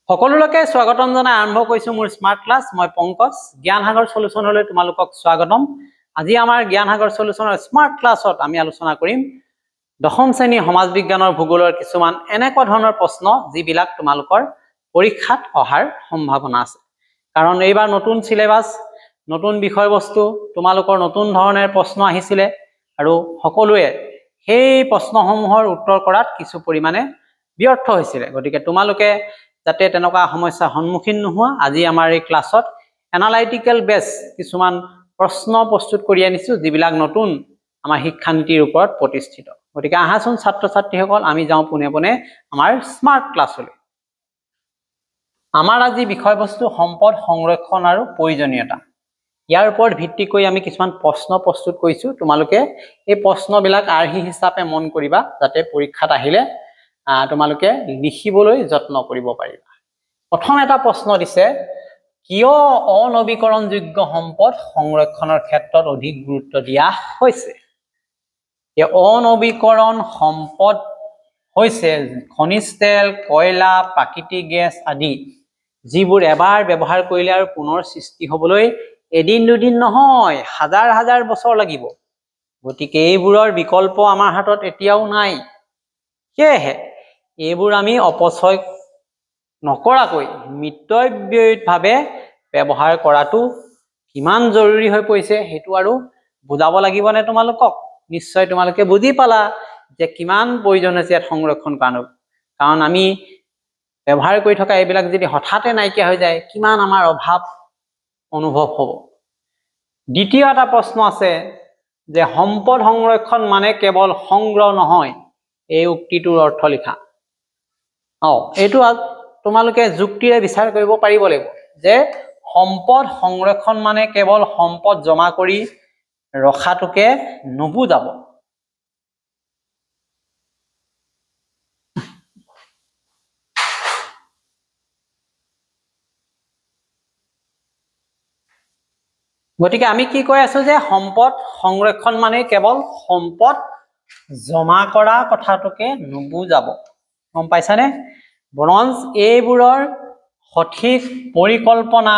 সকলোকে স্বাগতম জনাই আৰম্ভ কৰিছো মোৰ স্মাৰ্ট ক্লাছ। মই পংকজ জ্ঞান সাগৰ সলিউশনলৈ তোমালোকক স্বাগতম। আজি আমাৰ জ্ঞান সাগৰ সলিউশনৰ স্মাৰ্ট ক্লাছত আমি আলোচনা কৰিম দশম শ্ৰেণী সমাজ বিজ্ঞানৰ ভূগোলৰ কিছুমান এনেকুৱা ধৰণৰ প্ৰশ্ন যিবিলাক তোমালোকৰ পৰীক্ষাত অহাৰ সম্ভাৱনা আছে। কাৰণ এইবাৰ নতুন সিলেবাস, নতুন বিষয়বস্তু, তোমালোকৰ নতুন ধৰণৰ প্ৰশ্ন আহিছিলে আৰু সকলোৱে সেই প্ৰশ্নসমূহৰ উত্তৰ কৰাত কিছু পৰিমাণে ব্যৰ্থ হৈছিলে। গতিকে তোমালোকে যাতে তেনেকুৱা সমস্যাৰ সন্মুখীন নোহোৱা, আজি আমাৰ এই ক্লাছত এনালাইটিকেল বেছ কিছুমান প্ৰশ্ন প্ৰস্তুত কৰি আনিছো যিবিলাক নতুন আমাৰ শিক্ষানীতিৰ ওপৰত প্ৰতিষ্ঠিত। গতিকে আহাচোন ছাত্ৰ ছাত্ৰীসকল, আমি যাওঁ পোনে পোনে আমাৰ স্মাৰ্ট ক্লাছলৈ। আমাৰ আজি বিষয়বস্তু সম্পদ সংৰক্ষণ আৰু প্ৰয়োজনীয়তা। ইয়াৰ ওপৰত ভিত্তি কৰি আমি কিছুমান প্ৰশ্ন প্ৰস্তুত কৰিছো। তোমালোকে এই প্ৰশ্নবিলাক আৰ্হি হিচাপে মন কৰিবা যাতে পৰীক্ষাত আহিলে তোমালোকে লিখিবলৈ যত্ন কৰিব পাৰিবা। প্ৰথম এটা প্ৰশ্ন দিছে, কিয় অনবীকৰণযোগ্য সম্পদ সংৰক্ষণৰ ক্ষেত্ৰত অধিক গুৰুত্ব দিয়া হৈছে? এই অনবীকৰণ সম্পদ হৈছে খনিজ তেল, কয়লা, প্ৰাকৃতিক গেছ আদি যিবোৰ এবাৰ ব্যৱহাৰ কৰিলে আৰু পুনৰ সৃষ্টি হ'বলৈ এদিন দুদিন নহয়, হাজাৰ হাজাৰ বছৰ লাগিব। গতিকে এইবোৰৰ বিকল্প আমাৰ হাতত এতিয়াও নাই। সেয়েহে এইবোৰ আমি অপচয় নকৰাকৈ মিতব্যয়িতভাৱে ব্যৱহাৰ কৰাটো কিমান জৰুৰী হৈ পৰিছে সেইটো আৰু বুজাব লাগিবনে তোমালোকক? নিশ্চয় তোমালোকে বুজি পালা যে কিমান প্ৰয়োজন হৈছে ইয়াত সংৰক্ষণ কৰাৰ। কাৰণ আমি ব্যৱহাৰ কৰি থকা এইবিলাক যদি হঠাতে নাইকিয়া হৈ যায় কিমান আমাৰ অভাৱ অনুভৱ হ'ব। দ্বিতীয় এটা প্ৰশ্ন আছে যে সম্পদ সংৰক্ষণ মানে কেৱল সংগ্ৰহ নহয়, এই উক্তিটোৰ অৰ্থ লিখা। এইটো তোমালোকে যুক্তিৰে বিচাৰ কৰিব পাৰিব লাগিব যে সম্পদ সংৰক্ষণ মানে কেৱল সম্পদ জমা কৰি ৰখাটোকে নুবুজাব। গতিকে আমি কি কৈ আছো যে সম্পদ সংৰক্ষণ মানে কেৱল সম্পদ জমা কৰা কথাটোকে নুবুজাব। গম পাইছানে? বৰঞ্চ এইবোৰৰ সঠিক পৰিকল্পনা,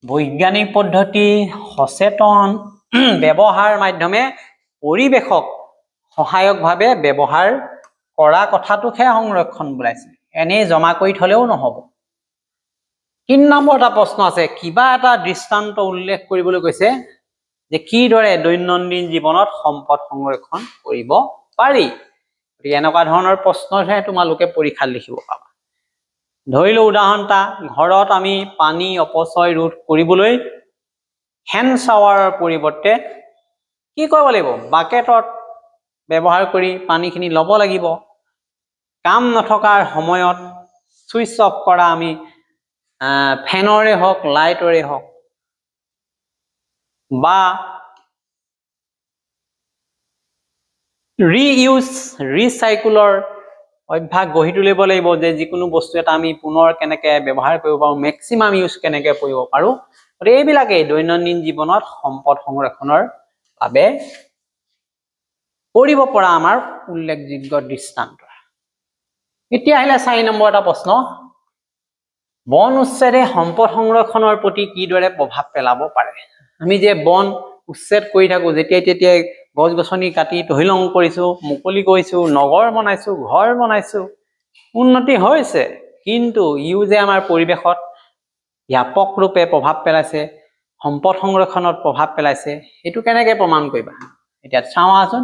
বৈজ্ঞানিক পদ্ধতি, সচেতন ব্যৱহাৰ মাধ্যমে পৰিৱেশক সহায়কভাৱে ব্যৱহাৰ কৰা কথাটোকহে সংৰক্ষণ বোলাইছে, এনেই জমা কৰি থলেও নহব। ৩ নম্বৰ এটা প্ৰশ্ন আছে, কিবা এটা দৃষ্টান্ত উল্লেখ কৰিবলৈ কৈছে যে কিদৰে দৈনন্দিন জীৱনত সম্পদ সংৰক্ষণ কৰিব পাৰি। গতিকে এনেকুৱা ধৰণৰ প্ৰশ্নহে তোমালোকে পৰীক্ষাত লিখিব পাবা। ধৰিলো উদাহৰণ এটা, ঘৰত আমি পানী অপচয় ৰোধ কৰিবলৈ হেণ্ড শ্বাৱাৰৰ পৰিৱৰ্তে কি কৰিব লাগিব? বাকেটত ব্যৱহাৰ কৰি পানীখিনি ল'ব লাগিব। কাম নথকাৰ সময়ত ছুইচ অফ কৰা আমি ফেনৰে হওক লাইটৰে হওক, বা ৰিইউজ ৰিচাইকুলৰ অভ্যাস গঢ়ি তুলিব লাগিব যে যিকোনো বস্তু এটা আমি পুনৰ কেনেকে ব্যৱহাৰ কৰিব পাৰোঁ, মেক্সিমাম ইউজ কেনেকে কৰিব পাৰোঁ। গতিকে এইবিলাকেই দৈনন্দিন জীৱনত সম্পদ সংৰক্ষণৰ বাবে কৰিব পৰা আমাৰ উল্লেখযোগ্য দৃষ্টান্ত। এতিয়া আহিলে 4 নম্বৰ এটা প্ৰশ্ন, বন উচ্ছেদে সম্পদ সংৰক্ষণৰ প্ৰতি কিদৰে প্ৰভাৱ পেলাব পাৰে? আমি যে বন উচ্ছেদ কৰি থাকো, যেতিয়াই তেতিয়াই গছ গছনি কাটি তহিলং কৰিছো, মুকলি কৰিছো, নগৰ বনাইছো, ঘৰ বনাইছো, উন্নতি হৈছে, কিন্তু ইও যে আমাৰ পৰিৱেশত ব্যাপক ৰূপে প্ৰভাৱ পেলাইছে, সম্পদ সংৰক্ষণত প্ৰভাৱ পেলাইছে, সেইটো কেনেকে প্ৰমাণ কৰিবা? এতিয়া চাওঁচোন।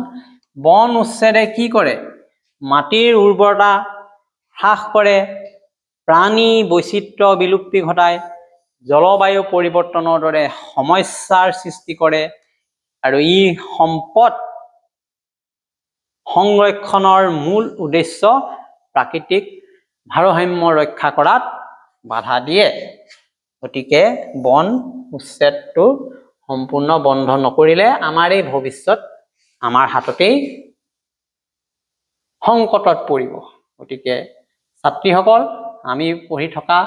বন উচ্ছেদে কি কৰে? মাটিৰ উৰ্বৰতা হ্ৰাস কৰে, প্ৰাণী বৈচিত্ৰ্য বিলুপ্তি ঘটায়, জলবায়ু পৰিৱৰ্তনৰ দৰে সমস্যাৰ সৃষ্টি কৰে, আৰু ই সম্পদ সংৰক্ষণৰ মূল উদ্দেশ্য প্ৰাকৃতিক ভাৰসাম্য ৰক্ষা কৰাত বাধা দিয়ে। গতিকে বন উচ্ছেদটো সম্পূৰ্ণ বন্ধ নকৰিলে আমাৰ এই ভৱিষ্যত আমাৰ হাততেই সংকটত পৰিব। গতিকে ছাত্ৰীসকল, আমি পঢ়ি থকা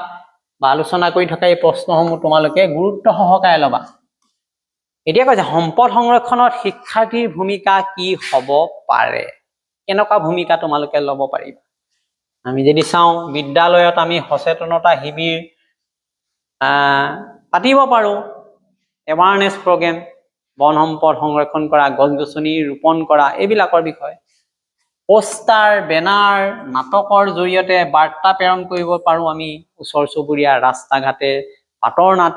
বা আলোচনা কৰি থকা এই প্ৰশ্নসমূহ তোমালোকে গুৰুত্ব সহকাৰে ল'বা। এতিয়া কৈছে সম্পদ সংৰক্ষণত শিক্ষাৰ্থীৰ ভূমিকা কি হ'ব পাৰে? কেনেকুৱা ভূমিকা তোমালোকে ল'ব পাৰিবা? আমি যদি চাওঁ বিদ্যালয়ত আমি সচেতনতা শিবিৰ পাতিব পাৰোঁ, এৱাৰনেছ প্ৰগ্ৰেম, বন সম্পদ সংৰক্ষণ কৰা, গছ-গছনি ৰোপণ কৰা, এইবিলাকৰ বিষয়ে পোষ্টাৰ, বেনাৰ, নাটকৰ জৰিয়তে বাৰ্তা প্ৰেৰণ কৰিব পাৰোঁ আমি ওচৰ চুবুৰীয়া, ৰাস্তা ঘাটে, পাতৰ নাট,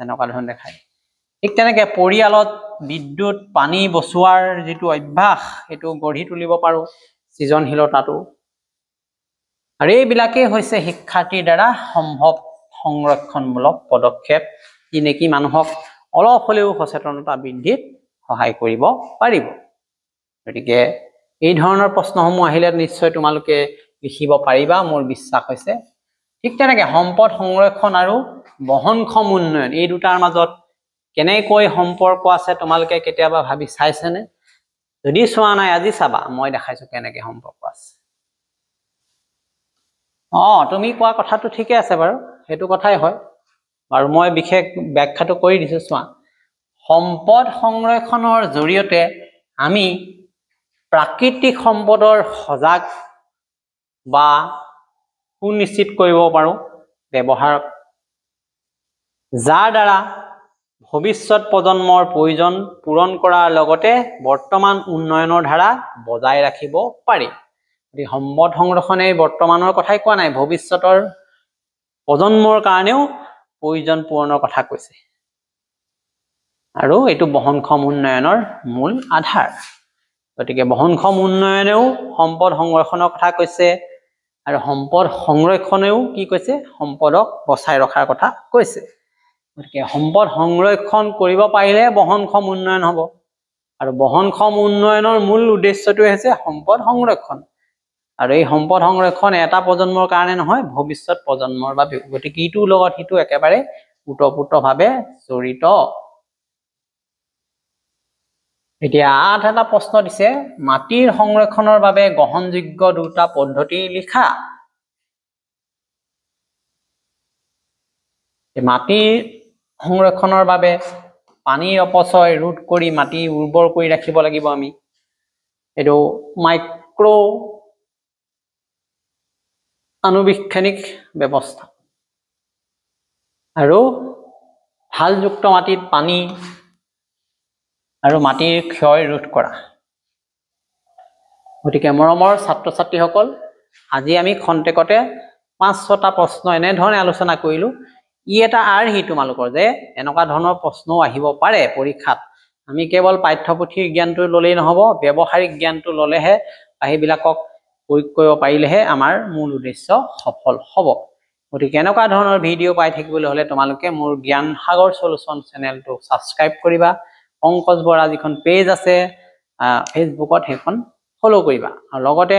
এনেকুৱা ধৰণে দেখায়। ঠিক তেনেকৈ পৰিয়ালত বিদ্যুৎ, পানী বচোৱাৰ যিটো অভ্যাস সেইটো গঢ়ি তুলিব পাৰোঁ, সৃজনশীলতাটো। আৰু এইবিলাকেই হৈছে শিক্ষাৰ্থীৰ দ্বাৰা সম্ভৱ সংৰক্ষণমূলক পদক্ষেপ, যি নেকি মানুহক অলপ হ'লেও সচেতনতা বৃদ্ধিত সহায় কৰিব পাৰিব। গতিকে এই ধৰণৰ প্ৰশ্নসমূহ আহিলে নিশ্চয় তোমালোকে লিখিব পাৰিবা, মোৰ বিশ্বাস হৈছে। ঠিক তেনেকৈ সম্পদ সংৰক্ষণ আৰু বহনক্ষম উন্নয়ন, এই দুটাৰ মাজত কেনেকৈ সম্পৰ্ক আছে তোমালোকে কেতিয়াবা ভাবি চাইছেনে? যদি চোৱা নাই আজি চাবা, মই দেখাইছোঁ কেনেকৈ সম্পৰ্ক আছে। তুমি কোৱা কথাটো ঠিকে আছে বাৰু, সেইটো কথাই হয় বাৰু, মই বিশেষ ব্যাখ্যাটো কৰি দিছোঁ। চোৱা, সম্পদ সংৰক্ষণৰ জৰিয়তে আমি প্ৰাকৃতিক সম্পদৰ সজাগ বা সুনিশ্চিত কৰিব পাৰোঁ ব্যৱহাৰ, যাৰ দ্বাৰা ভৱিষ্যত প্ৰজন্মৰ প্ৰয়োজন পূৰণ কৰাৰ লগতে বৰ্তমান উন্নয়নৰ ধাৰা বজাই ৰাখিব পাৰি। গতিকে সম্পদ সংৰক্ষণে বৰ্তমানৰ কথাই কোৱা নাই, ভৱিষ্যতৰ প্ৰজন্মৰ কাৰণেও প্ৰয়োজন পূৰণৰ কথা কৈছে। আৰু এইটো বহনক্ষম উন্নয়নৰ মূল আধাৰ। গতিকে বহনক্ষম উন্নয়নেও সম্পদ সংৰক্ষণৰ কথা কৈছে, আৰু সম্পদ সংৰক্ষণেও কি কৈছে? সম্পদক বচাই ৰখাৰ কথা কৈছে। গতিকে সম্পদ সংৰক্ষণ কৰিব পাৰিলে বহনক্ষম উন্নয়ন হ'ব, আৰু বহনক্ষম উন্নয়নৰ মূল উদ্দেশ্যটোৱে হৈছে সম্পদ সংৰক্ষণ। আৰু এই সম্পদ সংৰক্ষণ এটা প্ৰজন্মৰ কাৰণে নহয়, ভৱিষ্যত প্ৰজন্মৰ বাবে। গতিকে ইটোৰ লগত সিটো একেবাৰে ওতঃপ্ৰোতভাৱে জড়িত। এতিয়া এটা প্ৰশ্ন দিছে, মাটিৰ সংৰক্ষণৰ বাবে গ্ৰহণযোগ্য দুটা পদ্ধতি লিখা। মাটিৰ সংৰক্ষণৰ বাবে পানীৰ অপচয় ৰোধ কৰি মাটি উৰ্বৰ কৰি ৰাখিব লাগিব আমি, এইটো মাইক্ৰ আণুবীক্ষণিক ব্যৱস্থা। আৰু ভালযুক্ত মাটিত পানী আৰু মাটিৰ ক্ষয় ৰোধ কৰা। গতিকে মৰমৰ ছাত্ৰ ছাত্ৰীসকল, আজি আমি খন্তেকতে 5-6টা প্ৰশ্ন এনেধৰণে আলোচনা কৰিলোঁ। ই এটা আৰ্হি তোমালোকৰ যে এনেকুৱা ধৰণৰ প্ৰশ্নও আহিব পাৰে পৰীক্ষাত। আমি কেৱল পাঠ্যপুথিৰ জ্ঞানটো ল'লেই নহ'ব, ব্যৱহাৰিক জ্ঞানটো ল'লেহে বা সেইবিলাকক প্ৰয়োগ কৰিব পাৰিলেহে আমাৰ মূল উদ্দেশ্য সফল হ'ব। গতিকে এনেকুৱা ধৰণৰ ভিডিঅ' পাই থাকিবলৈ হ'লে তোমালোকে মোৰ জ্ঞান সাগৰ সলিউশ্যন চেনেলটো ছাবস্ক্ৰাইব কৰিবা। পংকজ বৰা যিখন পেজ আছে ফেচবুকত, সেইখন ফ'ল' কৰিবা, আৰু লগতে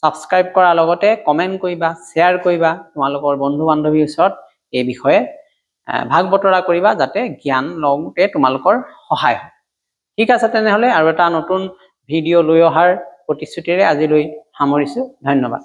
ছাবস্ক্ৰাইব কৰাৰ লগতে কমেণ্ট কৰিবা, শ্বেয়াৰ কৰিবা, তোমালোকৰ বন্ধু বান্ধৱীৰ ওচৰত এই বিষয়ে ভাগ বতৰা কৰিবা, যাতে জ্ঞান লওঁতে তোমালোকৰ সহায় হয়। ঠিক আছে, তেনেহ'লে আৰু এটা নতুন ভিডিঅ' লৈ অহাৰ প্ৰতিশ্ৰুতিৰে আজিলৈ সামৰিছোঁ। ধন্যবাদ।